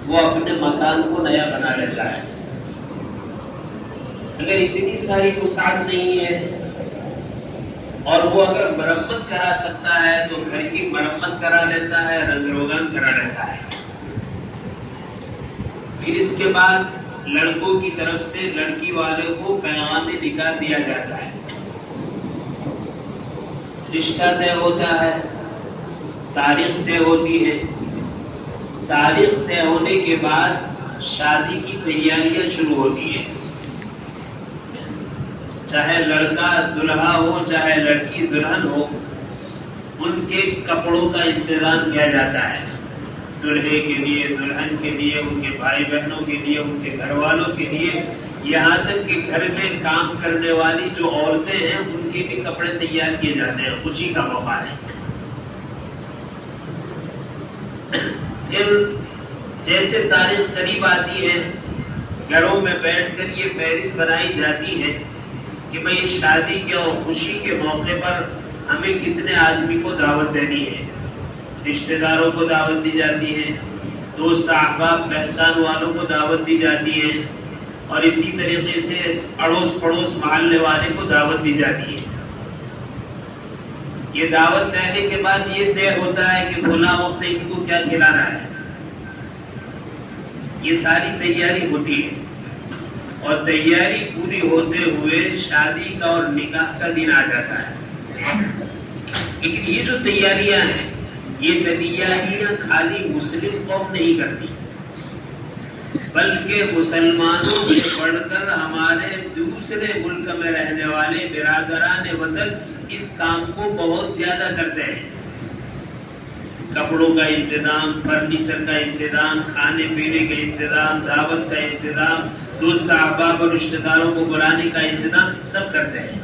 وہ اپنے مکان کو نیا بنا لیتا ہے۔ اگر اتنی ساری وسعت نہیں ہے اور وہ اگر مرمت کرا سکتا ہے تو گھر کی مرمت کرا لیتا ہے، رنگ روگن کرا لیتا ہے۔ پھر اس کے بعد لڑکوں کی طرف سے لڑکی والے کو پیغام نکاح دیا جاتا ہے، رشتہ طے ہوتا ہے، تاریخ طے ہوتی ہے۔ تاریخ طے ہونے کے بعد شادی کی تیاریاں شروع ہوتی ہیں، چاہے لڑکا دلہا ہو چاہے لڑکی دلہن ہو، ان کے کپڑوں کا انتظام کیا جاتا ہے، دلہے کے لیے، دلہن کے لیے، ان کے بھائی بہنوں کے لیے، ان کے گھر والوں کے لیے، یہاں تک کہ گھر میں کام کرنے والی جو عورتیں ہیں ان کے بھی کپڑے تیار کیے جاتے ہیں، خوشی کا موقع ہے۔ جیسے تاریخ قریب آتی ہے، گھروں میں بیٹھ کر یہ فہرست بنائی جاتی ہے کہ بھئی شادی کے اور خوشی کے موقع پر ہمیں کتنے آدمی کو دعوت دینی ہے، رشتہ داروں کو دعوت دی جاتی ہے، دوست احباب پہچان والوں کو دعوت دی جاتی ہے، اور اسی طریقے سے اڑوس پڑوس محلے والے کو دعوت دی جاتی ہے۔ یہ دعوت دینے کے بعد یہ طے ہوتا ہے کہ فلاں وقت ان کو کیا کھلانا ہے، یہ ساری تیاری ہوتی ہے، اور تیاری پوری ہوتے ہوئے شادی کا اور نکاح کا دن آ جاتا ہے۔ لیکن یہ جو تیاریاں ہیں، یہ تیاریاں خالی مسلم قوم نہیں کرتی، بلکہ مسلمانوں میں پڑھ کر ہمارے دوسرے ملک میں رہنے والے برادران وطن اس کام کو بہت زیادہ کرتے ہیں۔ کپڑوں کا انتظام، فرنیچر کا انتظام، کھانے پینے کا انتظام، دعوت کا انتظام، دوست احباب اور رشتہ داروں کو بلانے کا انتظام سب کرتے ہیں۔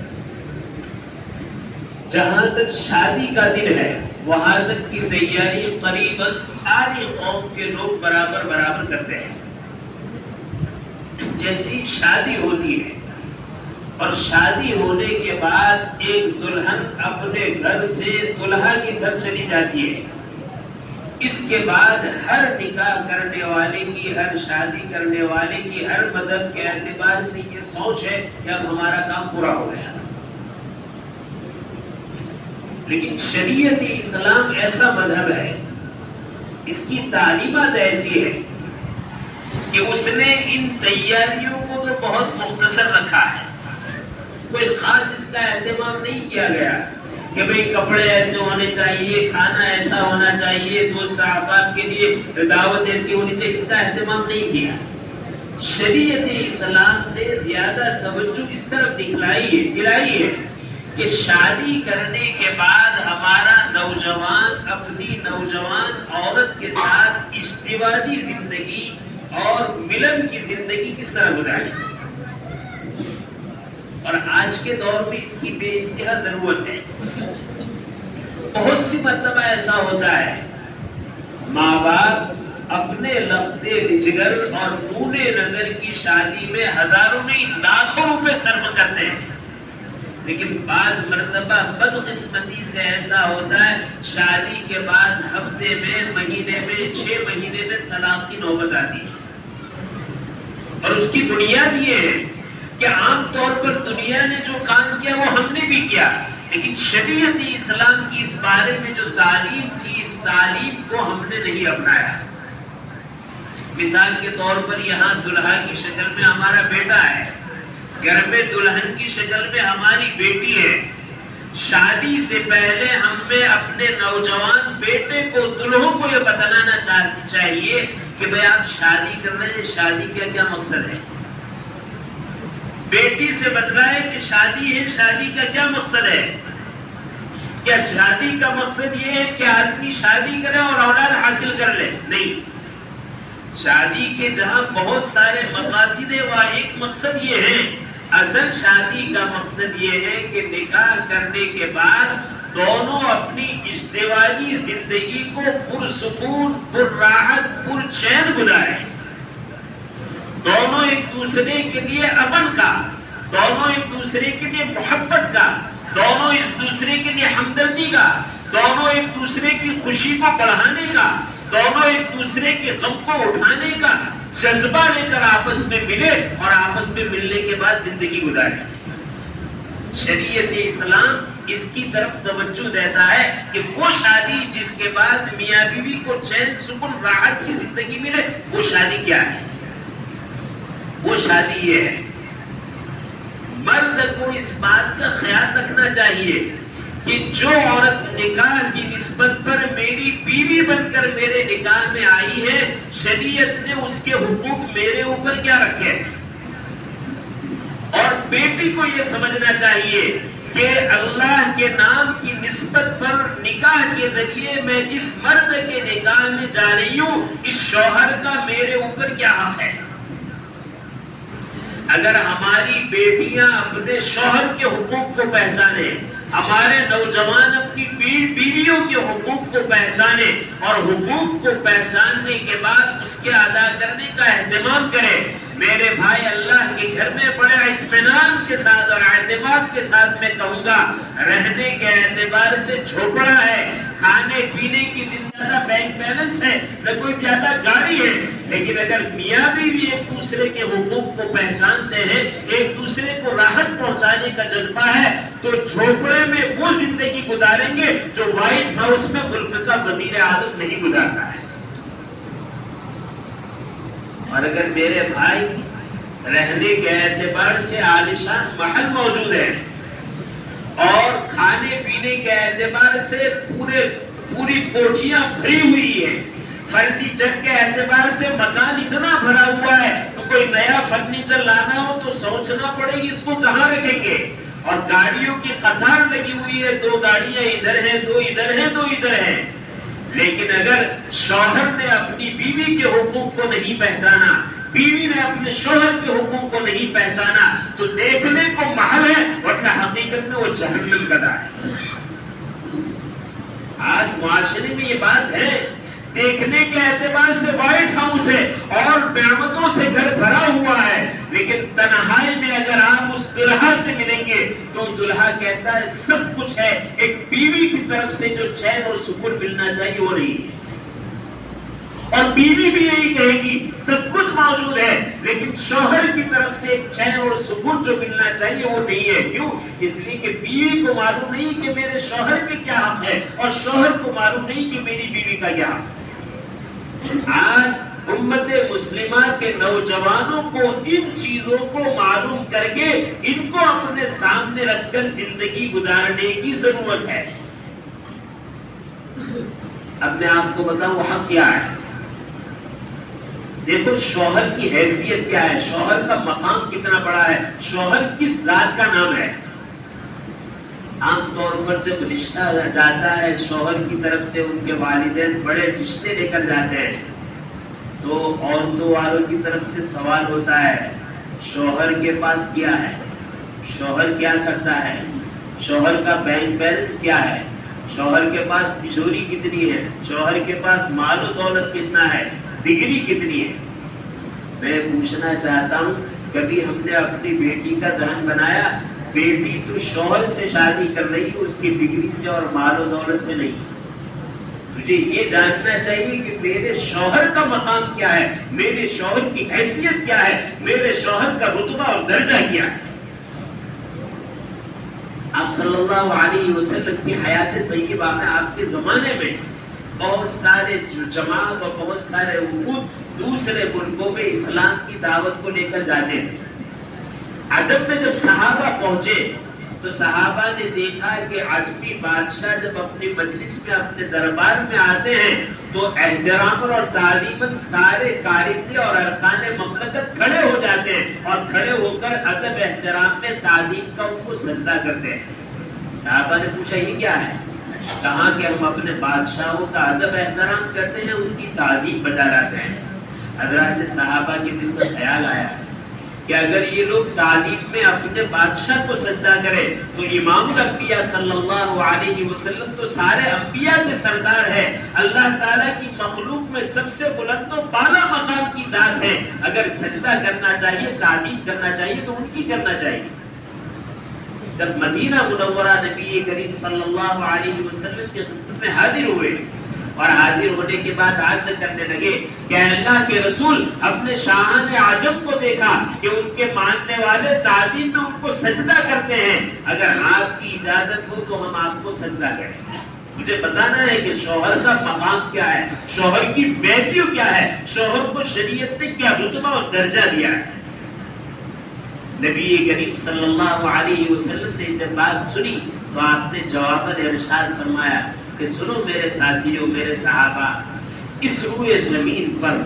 جہاں تک شادی کا دن ہے وہاں تک کی تیاری قریباً ساری قوم کے لوگ برابر کرتے ہیں۔ جیسی شادی ہوتی ہے اور شادی ہونے کے بعد ایک دلہن اپنے گھر سے دلہا کے گھر چلی جاتی ہے، اس کے بعد ہر نکاح کرنے والے کی، ہر شادی کرنے والے کی، ہر مذہب کے اعتبار سے یہ سوچ ہے کہ اب ہمارا کام پورا ہو گیا۔ لیکن شریعت اسلام ایسا مذہب ہے، اس کی تعلیمات ایسی ہے کہ اس نے ان تیاریوں کو تو بہت مختصر رکھا ہے، کوئی خاص اس کا اہتمام نہیں کیا گیا کہ بھئی کپڑے ایسے ہونے چاہیے، کھانا ایسا ہونا چاہیے، دوست احباب کے لیے دعوت ایسی ہونی چاہیے، اس کا اہتمام نہیں کیا۔ شریعت اسلام نے زیادہ توجہ اس طرف دلائی ہے کہ شادی کرنے کے بعد ہمارا نوجوان اپنی نوجوان عورت کے ساتھ ازدواجی زندگی اور ملن کی زندگی کس طرح گزارے، اور آج کے دور میں اس کی بے انتہا ضرورت ہے۔ بہت سی مرتبہ ایسا ہوتا ہے ماں باپ اپنے لخت جگر اور خون نظر کی شادی میں ہزاروں نہیں لاکھوں روپے صرف کرتے ہیں، لیکن بعض مرتبہ بدقسمتی سے ایسا ہوتا ہے شادی کے بعد ہفتے میں، مہینے میں، 6 مہینے میں طلاق کی نوبت آتی ہے۔ اور اس کی بنیاد یہ ہے کہ عام طور پر دنیا نے جو کام کیا وہ ہم نے بھی کیا، لیکن شریعت اسلام کی اس بارے میں جو تعلیم تھی، اس تعلیم کو ہم نے نہیں اپنایا۔ مثال کے طور پر یہاں دلہا کی شکل میں ہمارا بیٹا ہے، گھر میں دلہن کی شکل میں ہماری بیٹی ہے۔ شادی سے پہلے ہمیں اپنے نوجوان بیٹے کو، دلہوں کو یہ بتلانا چاہیے کہ بھئی آپ شادی کر رہے ہیں، شادی کا کیا مقصد ہے۔ بیٹی سے بتلائے کہ شادی ہے، شادی کا کیا مقصد ہے۔ کیا شادی کا مقصد یہ ہے کہ آدمی شادی کرے اور اولاد حاصل کر لے؟ نہیں، شادی کے جہاں بہت سارے مقاصد ہیں وہاں ایک مقصد یہ ہے، اصل شادی کا مقصد یہ ہے کہ نکاح کرنے کے بعد دونوں اپنی ازدواجی زندگی کو پرسکون، پرراحت، پرچین گزاریں، دونوں ایک دوسرے کے لیے امن کا، دونوں ایک دوسرے کے لیے محبت کا، دونوں ایک دوسرے کے لیے ہمدردی کا، دونوں ایک دوسرے کی خوشی کو بڑھانے کا، دونوں ایک دوسرے کے غم کو اٹھانے کا جذبہ لے کر آپس میں ملے اور آپس میں ملنے کے بعد زندگی گزارے. شریعت اسلام اس کی طرف توجہ دیتا ہے کہ وہ شادی جس کے بعد میاں بیوی کو چین سکون راحت کی زندگی ملے، وہ شادی کیا ہے؟ وہ شادی یہ ہے، مرد کو اس بات کا خیال رکھنا چاہیے کہ جو عورت نکاح کی نسبت پر میری بیوی بن کر میرے نکاح میں آئی ہے، شریعت نے اس کے حقوق میرے اوپر کیا رکھے. اور بیٹی کو یہ سمجھنا چاہیے کہ اللہ کے نام کی نسبت پر نکاح کے ذریعے میں جس مرد کے نکاح میں جا رہی ہوں، اس شوہر کا میرے اوپر کیا حق ہے. اگر ہماری بیٹیاں اپنے شوہر کے حقوق کو پہچانے، ہمارے نوجوان اپنی بیویوں کے حقوق کو پہچانے اور حقوق کو پہچاننے کے بعد اس کے ادا کرنے کا اہتمام کرے، میرے بھائی اللہ کے گھر میں بڑے اطمینان کے ساتھ اور اعتماد کے ساتھ میں کہوں گا، رہنے کے اعتبار سے جھوپڑا ہے، کھانے پینے کی زیادہ بینک بیلنس ہے، نہ کوئی زیادہ گاڑی ہے، لیکن اگر میاں بیوی ایک دوسرے کے حقوق کو پہچانتے ہیں، ایک دوسرے کو راحت پہنچانے کا جذبہ ہے، تو جھوپڑے میں وہ زندگی گزاریں گے جو وائٹ ہاؤس میں ملک کا وزیر اعظم نہیں گزارتا ہے. اور اگر میرے بھائی رہنے کے اعتبار سے عالیشان محل موجود ہے اور کھانے پینے کے اعتبار سے پوری کوٹھیاں بھری ہوئی ہیں، فرنیچر کے اعتبار سے مکان اتنا بھرا ہوا ہے، تو کوئی نیا فرنیچر لانا ہو تو سوچنا پڑے گی اس کو کہاں رکھیں گے. اور گاڑیوں کی قطار لگی ہوئی ہے، 2 گاڑیاں ادھر ہیں، 2 ادھر ہیں، 2 ادھر ہیں. لیکن اگر شوہر نے اپنی بیوی کے حقوق کو نہیں پہچانا، بیوی نے اپنے شوہر کے حقوق کو نہیں پہچانا، تو دیکھنے کو محل ہے ورنہ حقیقت میں وہ جہنم کا دار ہے. آج معاشرے میں یہ بات ہے، دیکھنے کے اعتبار سے وائٹ ہاؤس ہے اور نعمتوں سے گھر بھرا ہوا ہے، لیکن تنہائی میں اگر آپ اس دلہا سے ملیں گے تو دلہا کہتا ہے سب کچھ ہے، ایک بیوی کی طرف سے جو چین اور سکون ملنا چاہیے وہ نہیں ہے. اور بیوی بھی یہی کہے گی سب کچھ موجود ہے، لیکن شوہر کی طرف سے ایک چین اور سکون جو ملنا چاہیے وہ نہیں ہے. کیوں؟ اس لیے کہ بیوی کو معلوم نہیں کہ میرے شوہر کے کیا حق ہے اور شوہر کو معلوم نہیں کہ میری بیوی کا کیا حق ہے. آج امت مسلمہ کے نوجوانوں کو ان چیزوں کو معلوم کر کے ان کو اپنے سامنے رکھ کر زندگی گزارنے کی ضرورت ہے. اب میں آپ کو بتاؤں وہ حق کیا ہے. دیکھو شوہر کی حیثیت کیا ہے، شوہر کا مقام کتنا بڑا ہے، شوہر کس ذات کا نام ہے. عام طور پر جب رشتہ جاتا ہے شوہر کی طرف سے، ان کے والدین بڑے رشتے لے کر جاتے ہیں، تو عورتوں والوں کی طرف سے سوال ہوتا ہے شوہر کے پاس کیا ہے، شوہر کیا کرتا ہے، شوہر کا بینک بیلنس کیا ہے، شوہر کے پاس تجوری کتنی ہے، شوہر کے پاس مال و دولت کتنا ہے، ڈگری کتنی ہے. میں پوچھنا چاہتا ہوں کبھی ہم نے اپنی بیٹی کا دہن بنایا؟ بیٹی تو شوہر سے شادی کر رہی ہے، اس کی ڈگری سے اور مال و دولت سے نہیں. مجھے یہ جاننا چاہیے کہ میرے شوہر کا مقام کیا ہے، میرے شوہر کی حیثیت کیا ہے، میرے شوہر کا رتبہ اور درجہ کیا ہے. آپ صلی اللہ علیہ وسلم کی حیات طیبہ میں آپ کے زمانے میں بہت سارے جماعت اور بہت سارے وفود دوسرے ملکوں میں اسلام کی دعوت کو لے کر جاتے تھے. عجب میں جب صحابہ پہنچے تو صحابہ نے دیکھا کہ عجمی بادشاہ جب اپنی مجلس میں اپنے دربار میں آتے ہیں تو احترام اور تعظیماً سارے کارندے اور ارکان مملکت کھڑے ہو جاتے ہیں اور کھڑے ہو کر ادب احترام میں تعظیم کا ان کو سجدہ کرتے ہیں. صحابہ نے پوچھا یہ کیا ہے؟ کہا کہ ہم اپنے بادشاہوں کا ادب احترام کرتے ہیں، ان کی تعظیم بجا لاتے ہیں. حضرات صحابہ کے دل میں خیال آیا کہ اگر یہ لوگ تعلیم میں اپنے بادشاہ کو سجدہ کرے تو امام الانبیاء صلی اللہ علیہ وسلم تو سارے انبیاء کے سردار ہے، اللہ تعالیٰ کی مخلوق میں سب سے بلند و بالا مقام کی ذات ہے. اگر سجدہ کرنا چاہیے، تعلیم کرنا چاہیے تو ان کی کرنا چاہیے. جب مدینہ منورہ نبی کریم صلی اللہ علیہ وسلم کی خدمت میں حاضر ہوئے اور حاضر ہونے کے بعد عرض کرنے لگے کہ اللہ کے رسول اپنے شاہان عجم کو دیکھا کہ ان کے ماننے والے تعظیم میں ان کو سجدہ کرتے ہیں، اگر آپ کی اجازت ہو تو ہم آپ کو سجدہ کریں۔ مجھے بتانا ہے کہ شوہر کا مقام کیا ہے، شوہر کی ویلیو کیا ہے، شوہر کو شریعت نے کیا رتبہ اور درجہ دیا ہے۔ نبی کریم صلی اللہ علیہ وسلم نے جب بات سنی تو آپ نے جواباً ارشاد فرمایا کہ سنو میرے ساتھیوں، میرے صحابہ، اس روئے زمین پر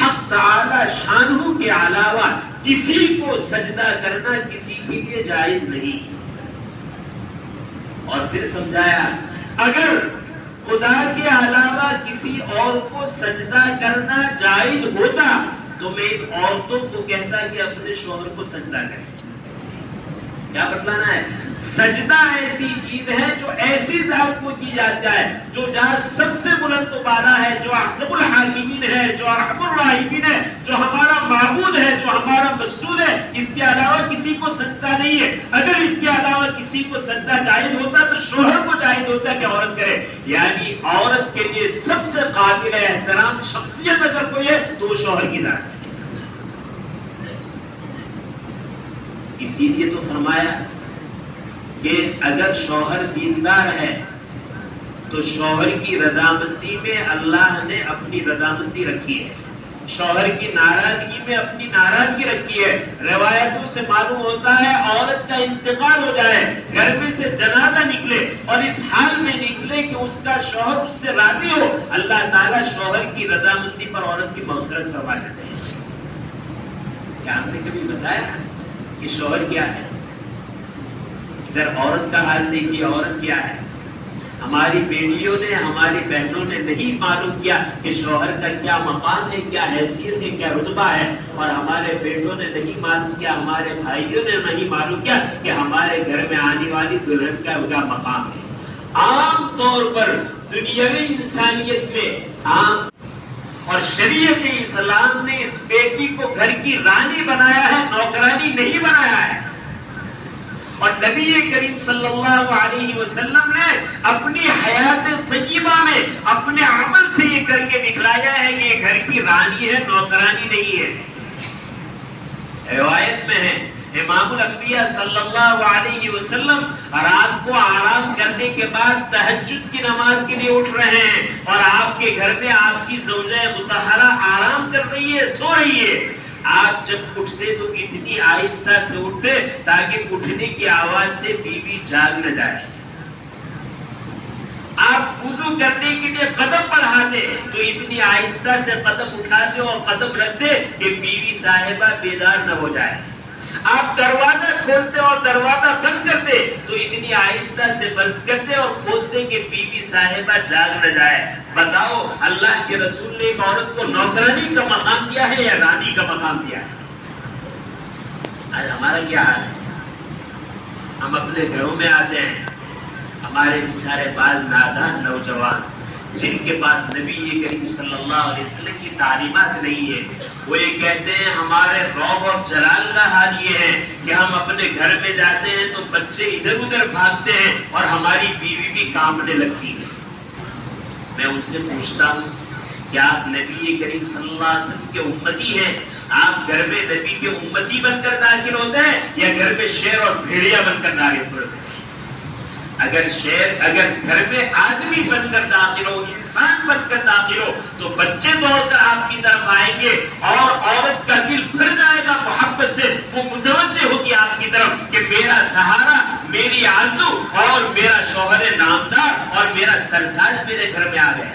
حق تعالی شانہ کے علاوہ کسی کو سجدہ کرنا کسی کے لیے جائز نہیں۔ اور پھر سمجھایا اگر خدا کے علاوہ کسی اور کو سجدہ کرنا جائز ہوتا تو میں ان عورتوں کو کہتا کہ اپنے شوہر کو سجدہ کریں۔ کیا بتلانا ہے؟ سجدہ ایسی چیز ہے جو ایسی ذات کو کی جاتا ہے جو جہاں سب سے بلند و بالا ہے، جو احکم الحاکمین ہے، جو ارحم الراحمین ہے، جو ہمارا معبود ہے، جو ہمارا مسجود ہے، اس کے علاوہ کسی کو سجدہ نہیں ہے۔ اگر اس کے علاوہ کسی کو سجدہ جائز ہوتا تو شوہر کو جائز ہوتا کہ عورت کرے، یعنی عورت کے لیے سب سے قابل احترام شخصیت اگر کوئی ہے تو وہ شوہر کی ذات ہے۔ اسی لیے تو فرمایا کہ اگر شوہر دیندار ہے تو شوہر کی رضامندی میں اللہ نے اپنی رضامندی رکھی ہے، شوہر کی ناراضگی میں اپنی ناراضگی رکھی ہے۔ روایتوں سے معلوم ہوتا ہے عورت کا انتقال ہو جائے، گھر میں سے جنازہ نکلے اور اس حال میں نکلے کہ اس کا شوہر اس سے راضی ہو، اللہ تعالیٰ شوہر کی رضامندی پر عورت کی مغفرت فرما دیتے ہیں۔ کیا ہم نے کبھی بتایا کہ شوہر کیا ہے؟ ادھر عورت کا حال دیکھیے، عورت کیا ہے۔ ہماری بیٹیوں نے، ہماری بہنوں نے نہیں معلوم کیا کہ شوہر کا کیا مقام ہے، کیا حیثیت ہے، کیا رتبہ ہے، اور ہمارے بیٹوں نے نہیں معلوم کیا، ہمارے بھائیوں نے نہیں معلوم کیا کہ ہمارے گھر میں آنے والی دلہن کا کیا مقام ہے۔ عام طور پر دنیاوی انسانیت میں عام اور شریعت اسلام نے اس بیٹی کو گھر کی رانی بنایا ہے، نوکرانی نہیں بنایا ہے۔ اور نبی کریم صلی اللہ علیہ وسلم نے اپنی حیات طیبہ میں اپنے عمل سے یہ کر کے دکھلایا ہے کہ یہ گھر کی رانی ہے، نوکرانی نہیں ہے۔ روایت میں ہے امام الانبیاء صلی اللہ علیہ وسلم رات کو آرام کرنے کے بعد تہجد کی نماز کے لیے اٹھ رہے ہیں اور آپ کے گھر میں آپ کی زوجہ مطہرہ آرام کر رہی ہے، سو رہی ہے۔ آپ جب اٹھتے تو اتنی آہستہ سے اٹھتے تاکہ اٹھنے کی آواز سے بیوی جاگ نہ جائے۔ آپ وضو کرنے کے لیے قدم بڑھاتے تو اتنی آہستہ سے قدم اٹھاتے اور قدم رکھتے کہ بیوی صاحبہ بیدار نہ ہو جائے۔ آپ دروازہ کھولتے اور دروازہ بند کرتے تو اتنی آہستہ سے بند کرتے اور کھولتے کہ بیوی صاحبہ جاگ نہ جائے۔ بتاؤ اللہ کے رسول نے ایک عورت کو نوکرانی کا مقام دیا ہے یا رانی کا مقام دیا ہے؟ آج ہمارا کیا حال ہے؟ ہم اپنے گھروں میں آتے ہیں، ہمارے بیچارے بعض نادان نوجوان جن کے پاس نبی کریم صلی اللہ علیہ وسلم کی تعلیمات نہیں ہے، وہ یہ کہتے ہیں ہمارے روب اور جلال کا حال یہ ہے کہ ہم اپنے گھر میں جاتے ہیں تو بچے ادھر ادھر بھاگتے ہیں اور ہماری بیوی بھی کانپنے لگتی ہے۔ میں ان سے پوچھتا ہوں کیا آپ نبی کریم صلی اللہ علیہ وسلم کے امتی ہیں؟ آپ گھر میں نبی کے امتی بن کر داخل ہوتے ہیں یا گھر میں شیر اور بھیڑیا بن کر داخل ہوتے ہیں؟ اگر گھر میں آدمی بن کر داخل ہو، انسان بن کر داخل ہو تو بچے دوڑ کر آپ کی طرف آئیں گے اور عورت کا دل بھر جائے گا محبت سے، وہ متوجہ ہوگی آپ کی طرف کہ میرا سہارا، میری آرزو اور میرا شوہر نامدار اور میرا سرتاج میرے گھر میں آ گیا۔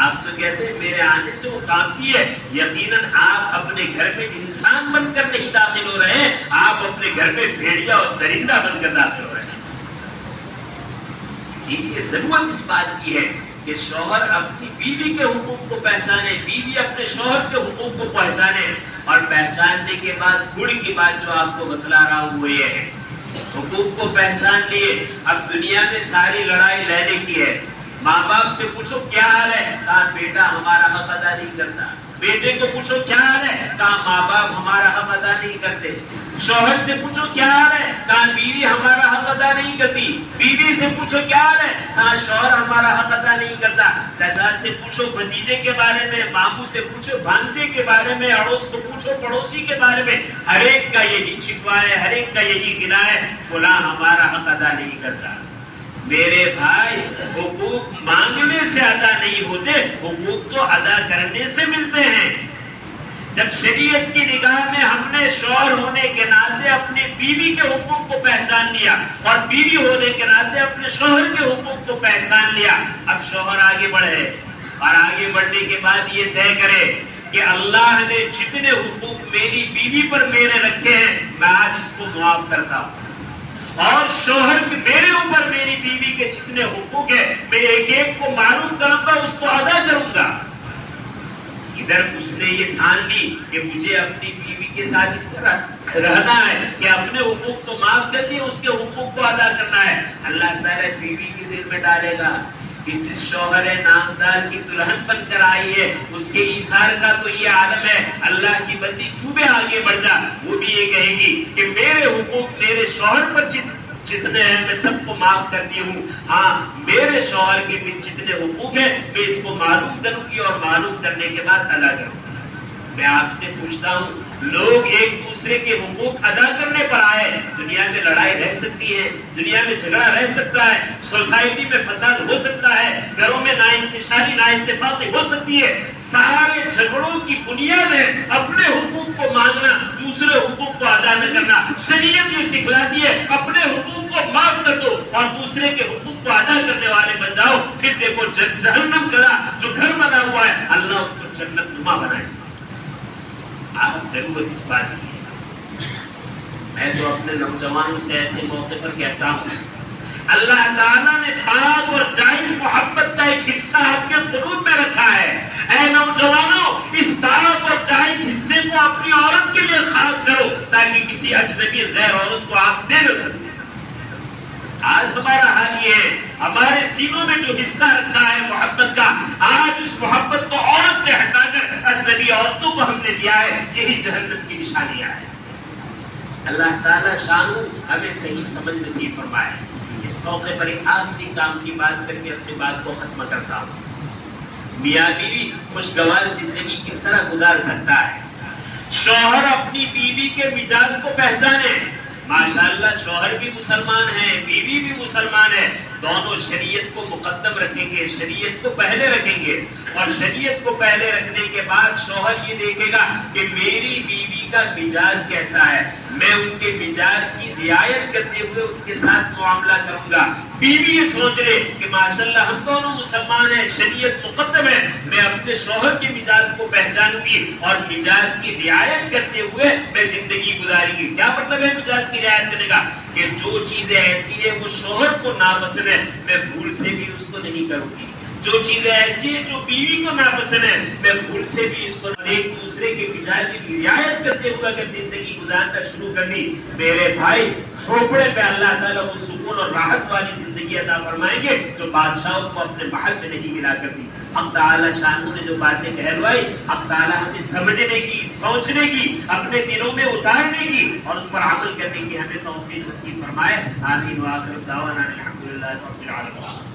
آپ تو کہتے ہیں میرے آنے سے وہ کامتی ہے، یقیناً آپ اپنے گھر میں انسان بن کر نہیں داخل ہو رہے ہیں، آپ اپنے گھر میں بھیڑیا اور درندہ بن کر داخل ہو رہے ہیں۔ اسی لیے ضرورت اس بات کی ہے کہ شوہر اپنی بیوی کے حقوق کو پہچانے، بیوی اپنے شوہر کے حقوق کو پہچانے، اور پہچاننے کے بعد گڑ کی بات جو آپ کو بتلا رہا ہوں وہ یہ ہے، حقوق کو پہچان لیے۔ اب دنیا میں ساری لڑائی لینے کی ہے۔ ماں باپ سے پوچھو کیا حال ہے، کہا بیٹا ہمارا حق ادا نہیں کرتا۔ بیٹے کو پوچھو کیا حال ہے، کہا ماں باپ ہمارا حق ادا نہیں کرتے. شوہر سے پوچھو کیا حال ہے, کہا بیوی ہمارا حق ادا نہیں کرتی. بیوی سے پوچھو کیا حال ہے, کہا شوہر ہمارا حق ادا نہیں کرتا. چچا سے پوچھو بھتیجے کے بارے میں, ماموں سے پوچھو بھانجے کے بارے میں, اڑوس کو پوچھو پڑوسی کے بارے میں, ہر ایک کا یہی شکوہ ہے, ہر ایک کا یہی گناہ ہے, فلاں ہمارا حق ادا نہیں کرتا. میرے بھائی, حقوق مانگنے سے ادا نہیں ہوتے, حقوق تو ادا کرنے سے ملتے ہیں. جب شریعت کی نگاہ میں ہم نے شوہر ہونے کے ناطے اپنی بیوی کے حقوق کو پہچان لیا اور بیوی ہونے کے ناطے اپنے شوہر کے حقوق کو پہچان لیا, اب شوہر آگے بڑھے اور آگے بڑھنے کے بعد یہ طے کرے کہ اللہ نے جتنے حقوق میری بیوی پر میرے رکھے ہیں میں آج اس کو معاف کرتا ہوں, اور شوہر کے میرے اوپر میری بیوی کے جتنے حقوق ہیں میں ایک ایک کو معلوم کروں گا, اس کو ادا کروں گا. ادھر اس نے یہ ٹھان لی کہ مجھے اپنی بیوی کے ساتھ اس طرح رہنا ہے کہ اپنے حقوق تو معاف کر دیے, اس کے حقوق کو ادا کرنا ہے. اللہ تعالیٰ بیوی کے دل میں ڈالے گا کہ جس شوہر نامدار کی دلہن بن کر آئی ہے اس کے ایثار کا تو یہ عالم ہے, اللہ کی بندی تو بھی آگے بڑھ جا. وہ بھی یہ کہے گی کہ میرے حقوق میرے شوہر پر جتنے ہیں میں سب کو معاف کرتی ہوں, ہاں میرے شوہر کے بھی جتنے حقوق ہیں میں اس کو معلوم کروں گی اور معلوم کرنے کے بعد ادا کروں گی. میں آپ سے پوچھتا ہوں, لوگ ایک دوسرے کے حقوق ادا کرنے پر آئے, دنیا میں لڑائی رہ سکتی ہے, دنیا میں جھگڑا رہ سکتا ہے, سوسائٹی میں فساد ہو سکتا ہے, گھروں میں ناانتشاری نااتفاقی ہو سکتی ہے. سارے جھگڑوں کی بنیاد ہے اپنے حقوق کو مانگنا, دوسرے حقوق کو ادا نہ کرنا. شریعت یہ سکھلاتی ہے اپنے حقوق کو معاف کر دو اور دوسرے کے حقوق کو ادا کرنے والے بن جاؤ. پھر دیکھو جہنم کا جو گھر بنا ہوا ہے اللہ اس کو جنت نما بنائے. ضرورت اس بات کی ہے. میں تو اپنے نوجوانوں سے ایسے موقع پر کہتا ہوں, اللہ تعالیٰ نے پاک اور جائز محبت کا ایک حصہ آپ کے قلوب میں رکھا ہے. اے نوجوانوں, اس پاک اور جائز حصے کو اپنی عورت کے لیے خاص کرو تاکہ کسی اجنبی غیر عورت کو آپ دے نہ سکیں. آج ہمارا حال یہ ہے, ہمارے سینوں میں جو حصہ رکھا ہے محبت کا, آج اس محبت کو عورت سے ہٹا کر اجنبی عورتوں کو ہم نے دیا ہے. یہی جہنم کی نشانیاں ہیں. اللہ تعالیٰ شانو ہمیں صحیح سمجھ نصیب فرمائے. اس موقع پر ایک آخری کام کی بات کر کے اپنی بات کو ختم کرتا ہوں. میاں بیوی خوشگوار زندگی کس طرح گزار سکتا ہے؟ شوہر اپنی بیوی کے مزاج کو پہچانے. ماشاءاللہ شوہر بھی مسلمان ہے, بیوی بھی مسلمان ہے, دونوں شریعت کو مقدم رکھیں گے, شریعت کو پہلے رکھیں گے, اور شریعت کو پہلے رکھنے کے بعد شوہر یہ دیکھے گا کہ میری بیوی کا مزاج کیسا ہے, میں ان کے مزاج کی رعایت کرتے ہوئے اس کے ساتھ معاملہ کروں گا. بیوی یہ سوچ لے کہ ماشاءاللہ ہم دونوں مسلمان ہیں, شریعت مقدم ہے, میں اپنے شوہر کے مزاج کو پہچانوں گی اور مزاج کی رعایت کرتے ہوئے میں زندگی گزاروں گی. کیا مطلب ہے مزاج کی رعایت کرنے کا؟ کہ جو چیزیں ایسی ہیں وہ شوہر کو ناپسند ہے میں بھول سے بھی اس کو نہیں کروں گی. جو چیزیں ایسی ہیں جو بیوی کو ناپسند ہے میں بھول سے بھی اس کو, ایک دوسرے کے مزاج کی رعایت کرتے ہوئے اگر زندگی گزارنا شروع کر دی, میرے بھائی جھوپڑے پہ اللہ تعالیٰ وہ سکون اور راحت والی زندگی عطا فرمائیں گے جو بادشاہوں کو اپنے محل میں نہیں ملا کرتی. ہم تعالیٰ شانوں نے جو باتیں کہلوائی, ہم تعالیٰ ہمیں سمجھنے کی, سوچنے کی, اپنے دلوں میں اتارنے کی اور اس پر عمل کرنے کی ہمیں توفیق نصیب فرمائے. آمین. وآخر دعوانا الحمدللہ رب العالمین.